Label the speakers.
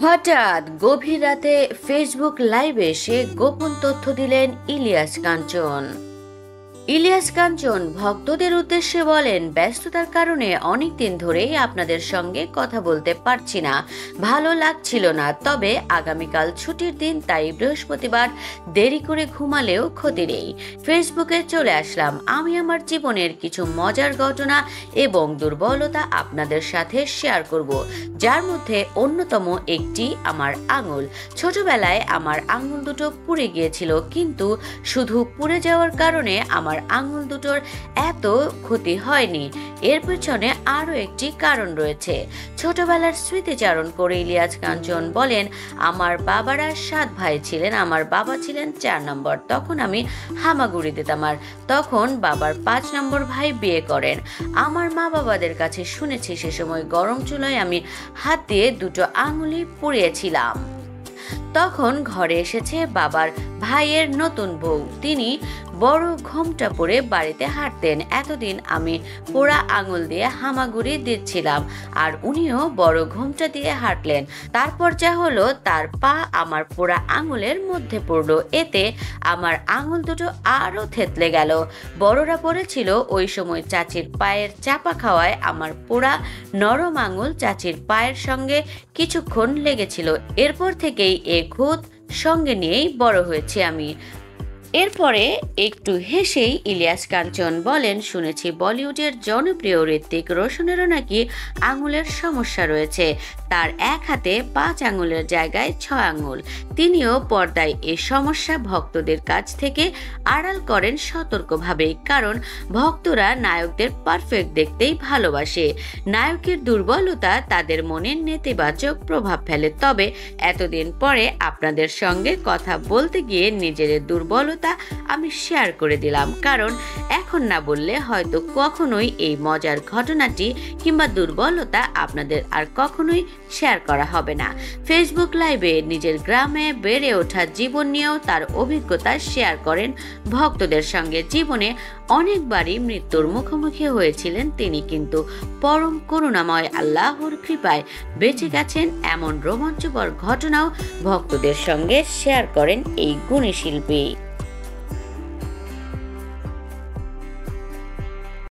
Speaker 1: হঠাৎ গভীর রাতে ফেসবুক লাইভে এসে গোপন তথ্য দিলেন ইলিয়াস কাঞ্চন। ইলিয়াস কাঞ্চন ভক্তদের উদ্দেশ্যে বলেন, ব্যস্ততার কারণে অনেকদিন ধরেই আপনাদের সঙ্গে কথা বলতে পারছি না, ভালো লাগছিল না। তবে আগামীকাল ছুটির দিন, তাই বৃহস্পতিবার দেরি করে ঘুমালেও ক্ষতি নেই। ফেসবুকে চলে আসলাম। আমি আমার জীবনের কিছু মজার ঘটনা এবং দুর্বলতা আপনাদের সাথে শেয়ার করব, যার মধ্যে অন্যতম একটি আমার আঙুল। ছোটবেলায় আমার আঙুল দুটো পুড়ে গিয়েছিল, কিন্তু শুধু পুড়ে যাওয়ার কারণে আমার আঙুল দুটোর এত ক্ষতি হয়নি। এর পেছনে আরো একটি কারণ রয়েছে। ছোটবেলার স্মৃতিচারণ করে ইলিয়াস কাঞ্চন বলেন, আমার বাবারা 7 ভাই ছিলেন, আমার বাবা ছিলেন 4 নম্বর। তখন আমি হামাগুড়ি দিতাম, আর তখন বাবার 5 নম্বর ভাই বিয়ে করেন। আমার মা বাবাদের কাছে শুনেছি, সে সময় গরম চুলায় আমি হাত দিয়ে দুটো আঙুলি পুড়িয়েছিলাম। তখন ঘরে এসেছে বাবার ভাইয়ের নতুন বউ। তিনি বড় ঘোমটা পরে বাড়িতে হাঁটতেন। এতদিন আমি পোড়া আঙুল দিয়ে হামাগুড়ি দিচ্ছিলাম, আর উনিও বড় ঘোমটা দিয়ে হাঁটলেন। তারপর যা হলো, তার পা আমার পোড়া আঙুলের মধ্যে পড়লো। এতে আমার আঙুল দুটো আরো থেতলে গেল। বড়রা বলেছিল, ওই সময় চাচির পায়ের চাপা খাওয়ায় আমার পোড়া নরম আঙুল চাচির পায়ের সঙ্গে কিছুক্ষণ লেগেছিল। এরপর থেকেই এ খুঁত সঙ্গে নিয়েই বড় হয়েছি আমি। এরপরে একটু হেসেই ইলিয়াস কাঞ্চন বলেন, শুনেছি বলিউডের জনপ্রিয় ঋত্বিক রোশনেরও নাকি আঙুলের সমস্যা রয়েছে। তার এক হাতে 5 আঙুলের জায়গায় 6 আঙুল। তিনিও পর্দায় এই সমস্যা ভক্তদের কাছ থেকে আড়াল করেন সতর্কভাবেই, কারণ ভক্তরা নায়কদের পারফেক্ট দেখতেই ভালোবাসে। নায়কের দুর্বলতা তাদের মনে নেতিবাচক প্রভাব ফেলে। তবে এতদিন পরে আপনাদের সঙ্গে কথা বলতে গিয়ে নিজের দুর্বলতা আমি শেয়ার করে দিলাম, কারণ এখন না বললে হয়তো কখনোই এই মজার ঘটনাটি কিংবা দুর্বলতা আপনাদের আর কখনোই শেয়ার করা হবে না। ফেসবুক লাইভে নিজের গ্রামে বেড়ে ওঠা জীবন নিয়েও তার অভিজ্ঞতা শেয়ার করেন ভক্তদের সঙ্গে। জীবনে অনেকবারই মৃত্যুর মুখোমুখি হয়েছিলেন তিনি, কিন্তু পরম করুণাময় আল্লাহর কৃপায় বেঁচে গেছেন। এমন রোমাঞ্চকর ঘটনাও ভক্তদের সঙ্গে শেয়ার করেন এই গুণী শিল্পী।